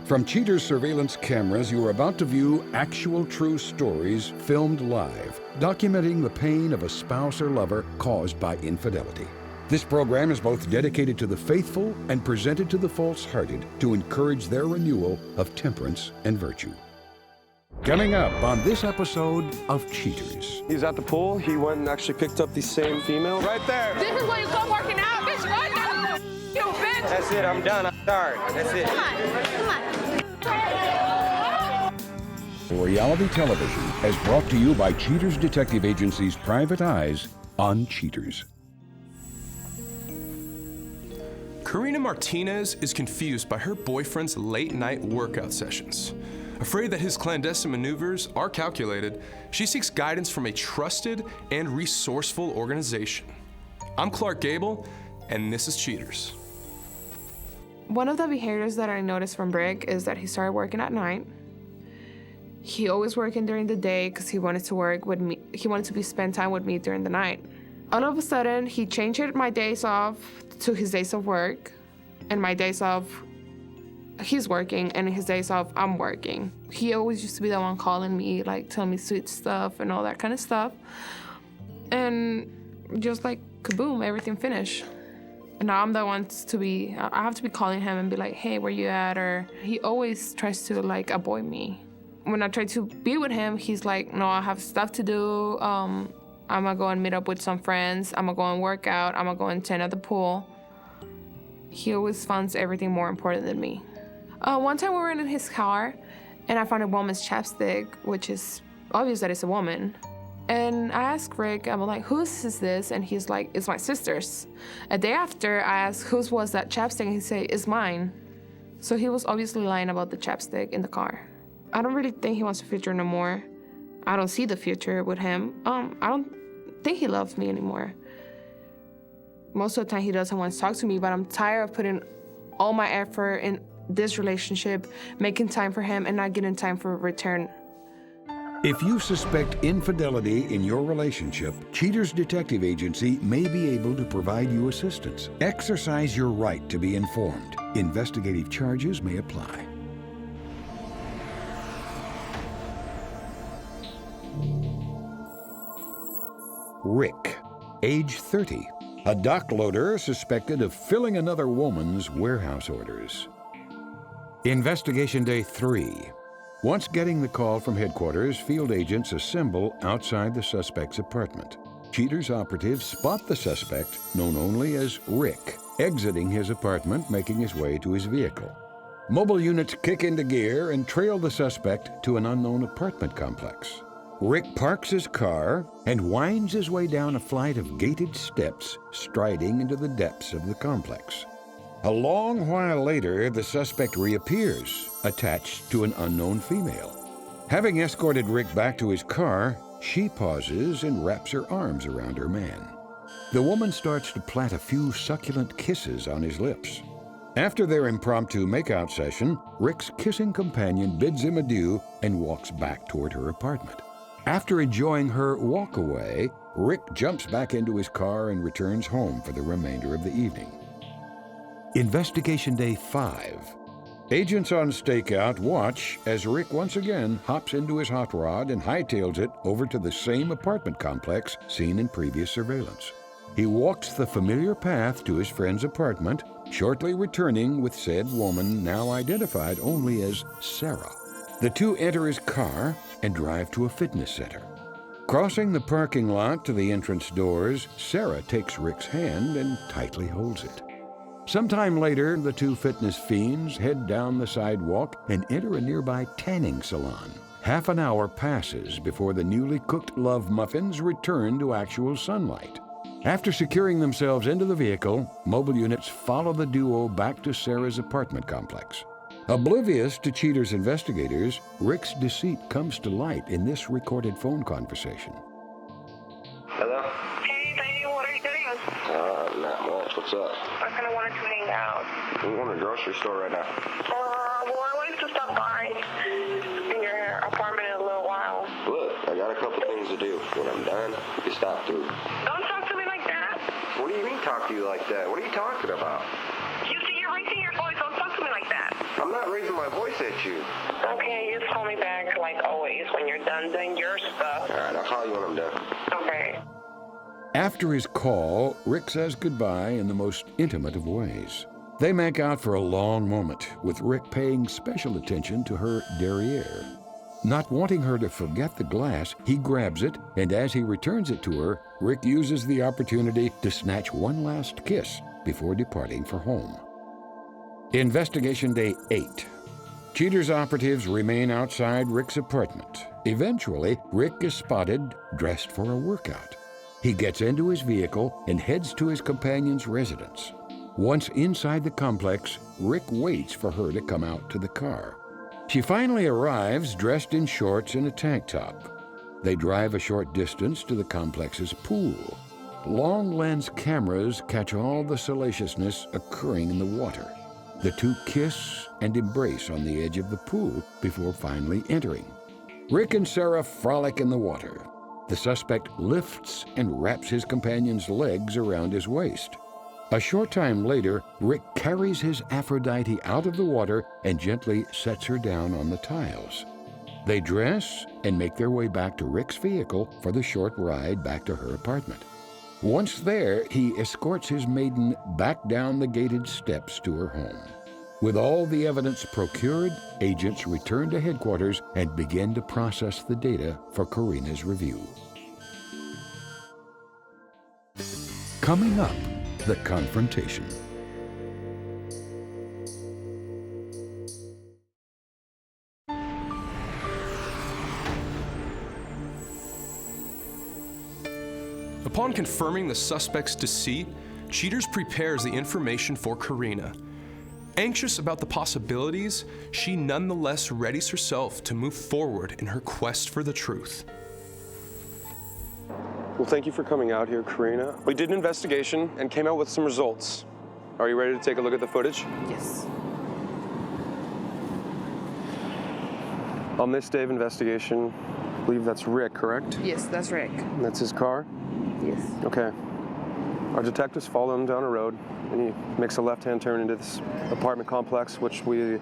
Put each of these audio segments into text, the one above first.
From Cheater's surveillance cameras, you are about to view actual true stories filmed live, documenting the pain of a spouse or lover caused by infidelity. This program is both dedicated to the faithful and presented to the false-hearted to encourage their renewal of temperance and virtue. Coming up on this episode of Cheaters. He was at the pool. He went and actually picked up the same female. Right there. This is where you come working out, bitch. Right there. You bitch. That's it. I'm done. I'm tired. That's it. Come on. Reality television is brought to you by Cheaters Detective Agency's Private Eyes on Cheaters. Karina Martinez is confused by her boyfriend's late-night workout sessions. Afraid that his clandestine maneuvers are calculated, she seeks guidance from a trusted and resourceful organization. I'm Clark Gable, and this is Cheaters. One of the behaviors that I noticed from Brick is that he started working at night. He always working during the day because he wanted to work with me. He wanted to spend time with me during the night. All of a sudden, he changed my days off to his days of work, and my days off, he's working, and his days off, I'm working. He always used to be the one calling me, like telling me sweet stuff and all that kind of stuff. And just like kaboom, everything finished. And now I'm the one I have to be calling him and be like, hey, where you at? Or he always tries to like avoid me. When I try to be with him, he's like, no, I have stuff to do. I'm gonna go and meet up with some friends. I'm gonna go and work out. I'm gonna go and train at the pool. He always finds everything more important than me. One time we were in his car, and I found a woman's chapstick, which is obvious that it's a woman. And I asked Rick, I'm like, whose is this? And he's like, it's my sister's. A day after, I asked, whose was that chapstick? And he said, it's mine. So he was obviously lying about the chapstick in the car. I don't really think he wants a future no more. I don't see the future with him. I don't think he loves me anymore. Most of the time he doesn't want to talk to me, but I'm tired of putting all my effort in this relationship, making time for him and not getting time for return. If you suspect infidelity in your relationship, Cheaters Detective Agency may be able to provide you assistance. Exercise your right to be informed. Investigative charges may apply. Rick, age 30, a dock loader suspected of filling another woman's warehouse orders. Investigation Day 3. Once getting the call from headquarters, field agents assemble outside the suspect's apartment. Cheaters operatives spot the suspect, known only as Rick, exiting his apartment, making his way to his vehicle. Mobile units kick into gear and trail the suspect to an unknown apartment complex. Rick parks his car and winds his way down a flight of gated steps, striding into the depths of the complex. A long while later, the suspect reappears, attached to an unknown female. Having escorted Rick back to his car, she pauses and wraps her arms around her man. The woman starts to plant a few succulent kisses on his lips. After their impromptu makeout session, Rick's kissing companion bids him adieu and walks back toward her apartment. After enjoying her walk away, Rick jumps back into his car and returns home for the remainder of the evening. Investigation Day 5. Agents on stakeout watch as Rick once again hops into his hot rod and hightails it over to the same apartment complex seen in previous surveillance. He walks the familiar path to his friend's apartment, shortly returning with said woman now identified only as Sarah. The two enter his car and drive to a fitness center. Crossing the parking lot to the entrance doors, Sarah takes Rick's hand and tightly holds it. Sometime later, the two fitness fiends head down the sidewalk and enter a nearby tanning salon. Half an hour passes before the newly cooked love muffins return to actual sunlight. After securing themselves into the vehicle, mobile units follow the duo back to Sarah's apartment complex. Oblivious to Cheaters' investigators, Rick's deceit comes to light in this recorded phone conversation. Hello? Hey, baby, what are you doing? Not much. What's up? I kind of wanted to hang out. We're going to the grocery store right now. Well, I wanted to stop by in your apartment in a little while. Look, I got a couple things to do. When I'm done, you can stop through. Don't talk to me like that. What do you mean talk to you like that? What are you talking about? You're raising your voice. Don't talk to me like that. I'm not raising my voice at you. Okay, you just call me back like always when you're done doing your stuff. All right, I'll call you when I'm done. Okay. After his call, Rick says goodbye in the most intimate of ways. They make out for a long moment, with Rick paying special attention to her derriere. Not wanting her to forget the glass, he grabs it, and as he returns it to her, Rick uses the opportunity to snatch one last kiss before departing for home. Investigation Day 8. Cheaters operatives remain outside Rick's apartment. Eventually, Rick is spotted dressed for a workout. He gets into his vehicle and heads to his companion's residence. Once inside the complex, Rick waits for her to come out to the car. She finally arrives dressed in shorts and a tank top. They drive a short distance to the complex's pool. Long lens cameras catch all the salaciousness occurring in the water. The two kiss and embrace on the edge of the pool before finally entering. Rick and Sarah frolic in the water. The suspect lifts and wraps his companion's legs around his waist. A short time later, Rick carries his Aphrodite out of the water and gently sets her down on the tiles. They dress and make their way back to Rick's vehicle for the short ride back to her apartment. Once there, he escorts his maiden back down the gated steps to her home. With all the evidence procured, agents return to headquarters and begin to process the data for Karina's review. Coming up, the confrontation. Upon confirming the suspect's deceit, Cheaters prepares the information for Karina. Anxious about the possibilities, she nonetheless readies herself to move forward in her quest for the truth. Well, thank you for coming out here, Karina. We did an investigation and came out with some results. Are you ready to take a look at the footage? Yes. On this day of investigation, I believe that's Rick, correct? Yes, that's Rick. And that's his car? Yes. Okay. Our detectives follow him down a road, and he makes a left-hand turn into this apartment complex, which we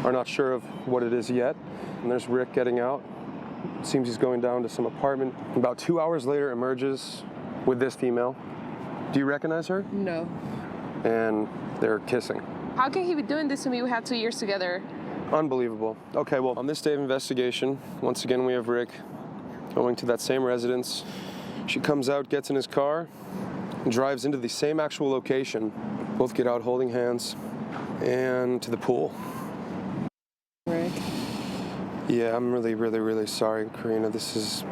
are not sure of what it is yet. And there's Rick getting out. It seems he's going down to some apartment. About 2 hours later, emerges with this female. Do you recognize her? No. And they're kissing. How can he be doing this to me? We had 2 years together. Unbelievable. Okay, well, on this day of investigation, once again, we have Rick going to that same residence. She comes out, gets in his car, and drives into the same actual location. Both get out holding hands and to the pool. Rick. Yeah, I'm really sorry, Karina. This is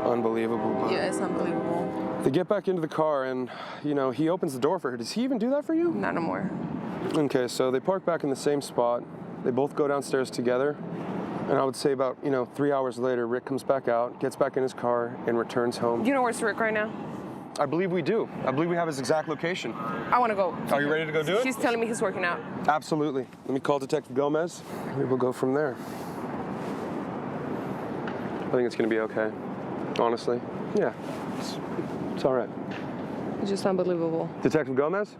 unbelievable. Yeah, it's unbelievable. They get back into the car and, he opens the door for her. Does he even do that for you? Not no more. Okay, so they park back in the same spot. They both go downstairs together. And I would say about, 3 hours later, Rick comes back out, gets back in his car, and returns home. You know where's Rick right now? I believe we do. I believe we have his exact location. I want to go. Are you ready to go do it? She's telling me he's working out. Absolutely. Let me call Detective Gomez. We will go from there. I think it's going to be okay. Honestly. Yeah. It's all right. It's just unbelievable. Detective Gomez?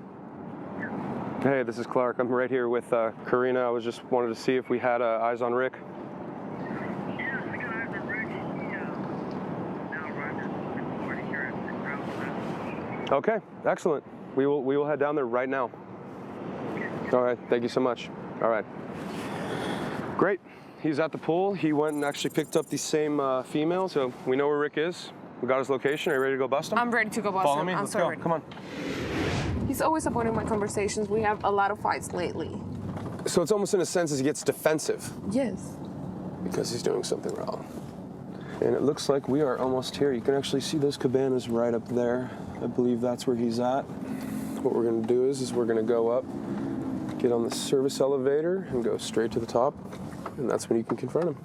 Hey, this is Clark. I'm right here with Karina. I was just wanted to see if we had eyes on Rick. Yes, we got eyes on Rick. Now arrived at the morning here at the Okay, excellent. We will head down there right now. All right, thank you so much. All right. Great. He's at the pool. He went and actually picked up the same female, so we know where Rick is. We got his location. Are you ready to go bust him? I'm ready to go bust Follow him. me. I'm Let's so go. ready. Come on. He's always avoiding my conversations. We have a lot of fights lately. So it's almost in a sense as he gets defensive Yes. because he's doing something wrong. And it looks like we are almost here. You can actually see those cabanas right up there. I believe that's where he's at. What we're gonna do is we're gonna go up, get on the service elevator and go straight to the top. And that's when you can confront him.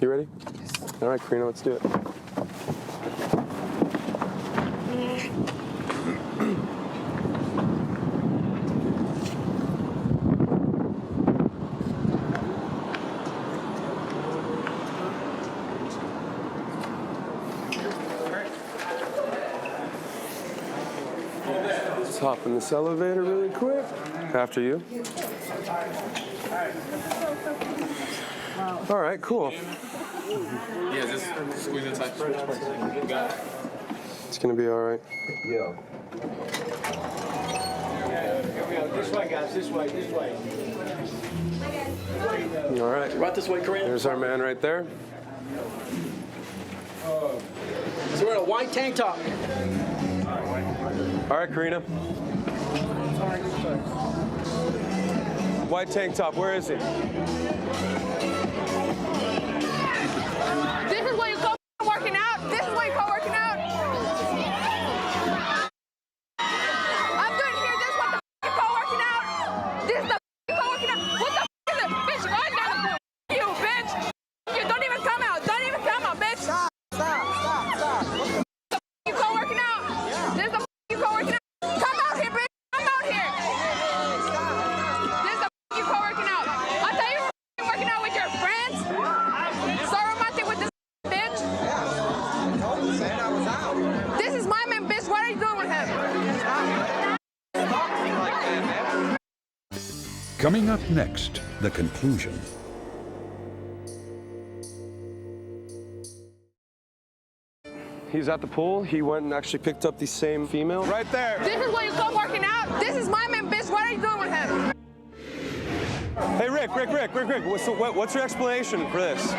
You ready? Yes. All right, Karina, let's do it. Let's hop in this elevator really quick. After you. All right, cool. Yeah, just squeeze it tight. It's gonna be all right. Here we go. This way, guys. This way. This way. All right. Right this way, Karina. There's our man right there. So we're in a white tank top. All right, Karina. White tank top, where is he? This is what you call working out? This is what you call working out? I'm doing here, this is what the you call working out? This is the you call working out? What the is it? Bitch, run down you, bitch! You don't even come out, bitch! Stop. You call working out? This is the you call working out? Come out here, bitch! Come out here! This is the you call working out? I thought you were working out with your friends? So romantic with this bitch? This is my man, bitch. What are you doing with him? Coming up next, the conclusion. He's at the pool. He went and actually picked up the same female. Right there. This is what you call working out? This is my man, bitch. What are you doing with him? Hey, Rick. What's your explanation for this?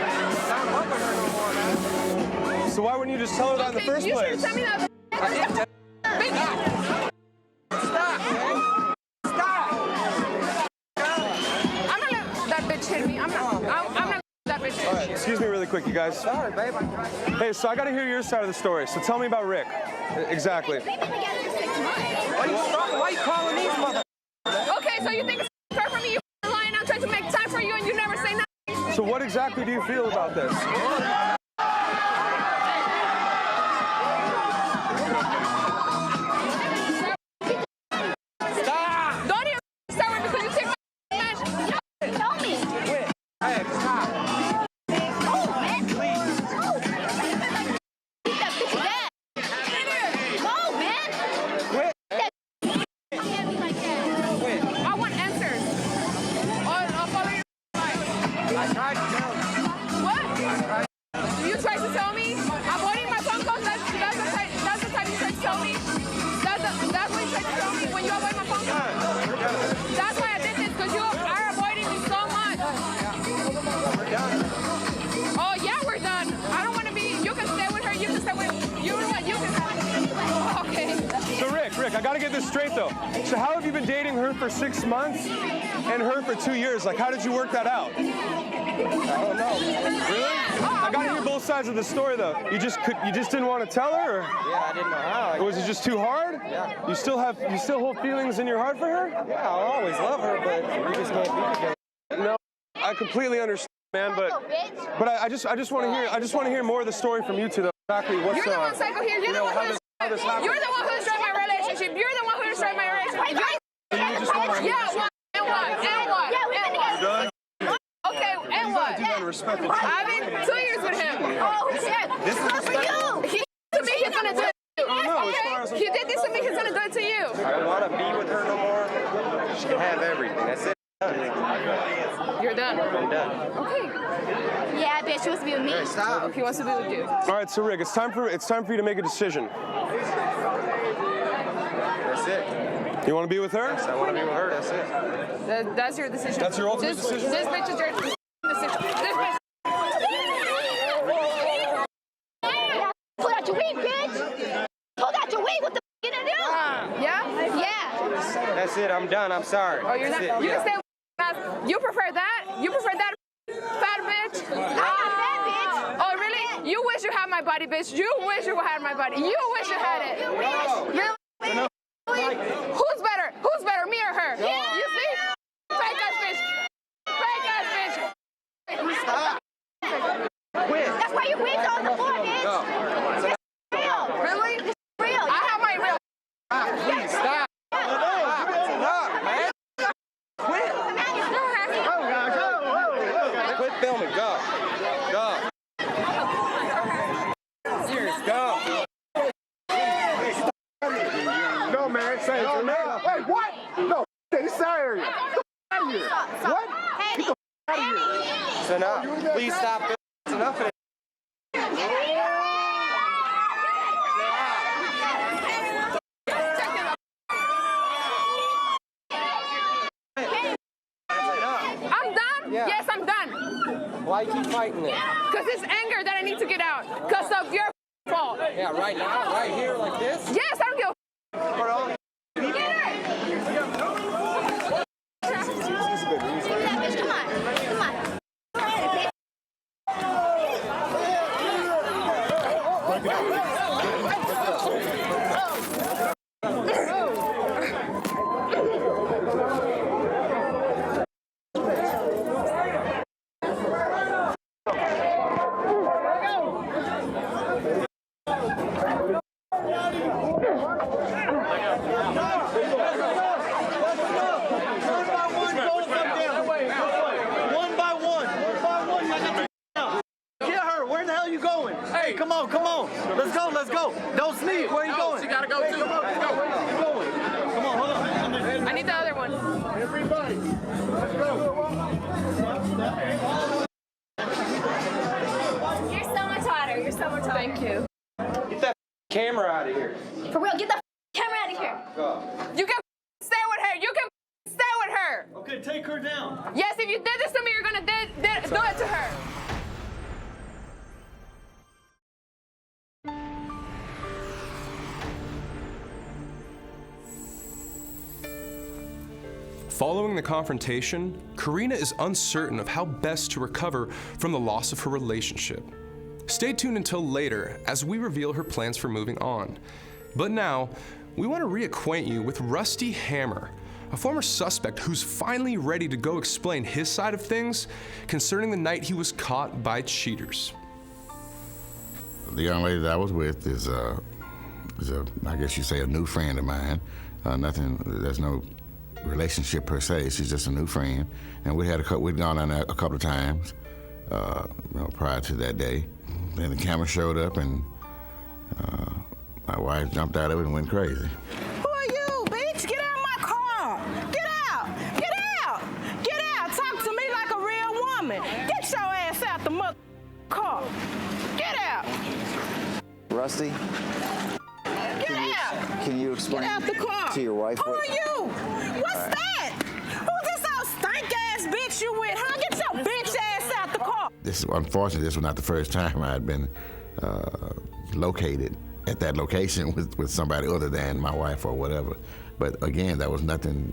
So why wouldn't you just tell her that in the first you place? should tell me that. Bitch. Stop, man. Stop. I'm not gonna let that bitch hit me. I'm not gonna let that bitch hit All me. right, excuse me really quick, you guys. Sorry, babe. Hey, so I got to hear your side of the story. So tell me about Rick. Exactly. Why you calling these mother? Okay, so you think it's fair for me? You lying out trying to make time for you and you never say nothing? So what exactly do you feel about this? Don't even start with me because you take my match. Tell me. Quit. Hey, stop. I want answers. I'll follow your advice. I tried to tell you. What? You tried to tell me? Avoiding my phone calls? That's the type you tried to tell me? That's what you tried to tell me when you avoid my phone calls? That's why I did this, because you are avoiding me so much. Oh, yeah, we're done. I don't want to be, you can stay with her, you can stay with, you know what, you can, okay. So Rick, I got to get this straight though. So how have you been dating her for 6 months and her for 2 years? Like, how did you work that out? I don't know. Really? I got to hear both sides of the story though. You just didn't want to tell her, or Yeah, I didn't know how. was it just too hard? Yeah. You still hold feelings in your heart for her? Yeah, I'll always love her, but we just can't be together. No, I completely understand, man, but I just want to hear more of the story from you two though. Exactly what's You're the one psycho here. You're the one who destroyed my relationship. You're the one who destroyed my relationship. Yeah, what? And what? And what? And what? Okay, and what? I've been 2 years with him. Oh, shit. This is respectful. He to me, he's gonna do it. He did this to me, he's gonna do it to you. I don't want to be with her no more. She can have everything. That's it. You're done. I'm done. Okay. Yeah, bitch, she wants to be with me. Hey, stop. He wants to be with you. All right, so Rick, it's time for you to make a decision. That's it. You want to be with her? Yes, I want to be with her. That's it. That's your decision. That's your ultimate decision? This bitch is your decision. This bitch. Pull out your weed, bitch. Pull out your weed. What the f you gonna do? Yeah? Yeah. That's it. I'm done. I'm sorry. Oh, you're not. That's it. You Yeah. can stay with us. You prefer that? You prefer that fat bitch? I'm a fat bitch. Oh, really? You wish you had my body, bitch. You wish you had my body. You wish you had it. You wish. Really? Who's better? Who's better, me or her? Yeah. You see? Fake ass bitch. Fake ass bitch. Stop. Quit. That's why your weed's on the floor, bitch. Go. It's real. Really? It's real. I have my real. Please stop. Stop, man. Quit. Quit filming. Go. Go. Serious. Go. No, man, say it. No, wait, what? No, this area. out of here. What? Get the out of here. It's enough. Please stop. It's enough of it. I'm done? Yeah. Yes, I'm done. Why you keep fighting it? Because it's anger that I need to get out. Because of your fault. Yeah, right now, right here, like this. Yes, I don't give a For all Come on. Come on. Let's go. Don't sneak. Where are you going? You gotta go too. Come on, where you going? Come on, hold on. I need the other one. Everybody, let's go. You're so much hotter. Thank you. Get that camera out of here. For real, get the camera out of here. You can stay with her. You can stay with her. Okay, take her down. Yes, if you did this to me, you're gonna do it to her. Following the confrontation, Karina is uncertain of how best to recover from the loss of her relationship. Stay tuned until later as we reveal her plans for moving on. But now, we want to reacquaint you with Rusty Hammer, a former suspect who's finally ready to go explain his side of things concerning the night he was caught by cheaters. The young lady that I was with is I guess you say, a new friend of mine. There's no relationship per se. She's just a new friend, and we'd gone on there a couple of times prior to that day. Then the camera showed up, and my wife jumped out of it and went crazy. Who are you, bitch? Get out of my car! Get out! Get out! Get out! Talk to me like a real woman. Get your ass out the mother car. Get out! Rusty, can you explain Get out the car. to your wife? Who are you? What's that? Who's this old stank ass bitch you with, huh? Get your bitch ass out the car. Unfortunately, this was not the first time I had been located at that location with somebody other than my wife or whatever. But again, there was nothing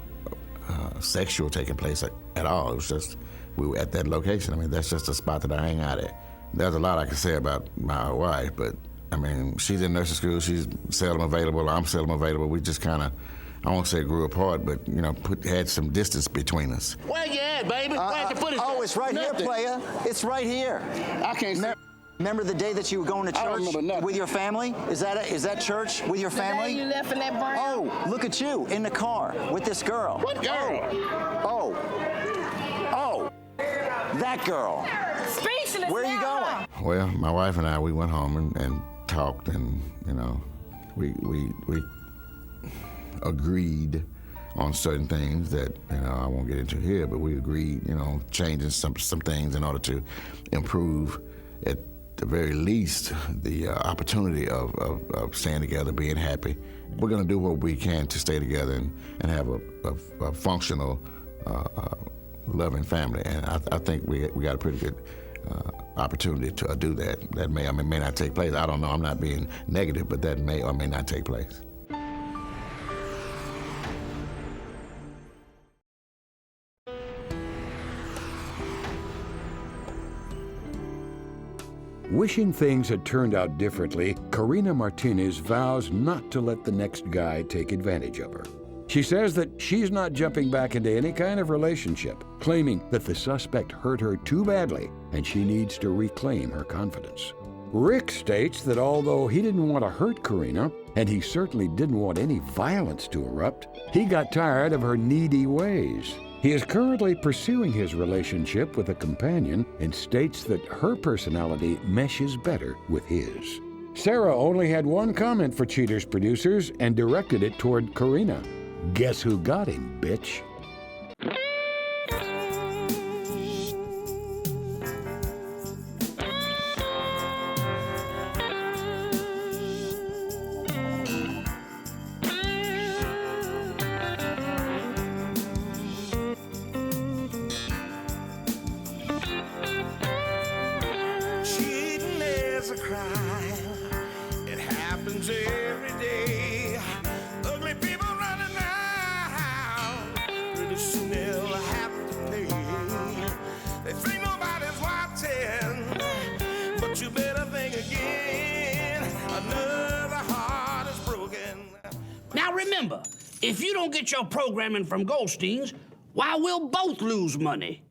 sexual taking place at all. It was just, we were at that location. I mean, that's just a spot that I hang out at. There's a lot I can say about my wife, but I mean, she's in nursing school, she's seldom available, I'm seldom available. We just kind of, I won't say grew apart, but had some distance between us. Where you at, baby? Where's the footage? Oh, it's right here, playa. It's right here. I can't see. Remember the day that you were going to church with your family? Is that church with your family? The day you left in that barn? Oh, look at you in the car with this girl. What girl? Oh, that girl. Speechless. Where are you going? Well, my wife and I, we went home and talked, and we agreed on certain things that I won't get into here, but we agreed, changing some things in order to improve, at the very least, the opportunity of staying together, being happy. We're going to do what we can to stay together and have a functional, loving family, and I think we got a pretty good opportunity to do that. That may or may not take place. I don't know. I'm not being negative, but that may or may not take place. Wishing things had turned out differently, Karina Martinez vows not to let the next guy take advantage of her. She says that she's not jumping back into any kind of relationship, claiming that the suspect hurt her too badly and she needs to reclaim her confidence. Rick states that although he didn't want to hurt Karina, and he certainly didn't want any violence to erupt, he got tired of her needy ways. He is currently pursuing his relationship with a companion and states that her personality meshes better with his. Sarah only had one comment for Cheaters producers and directed it toward Karina. Guess who got him, bitch? If you don't get your programming from Goldstein's, why, we'll both lose money.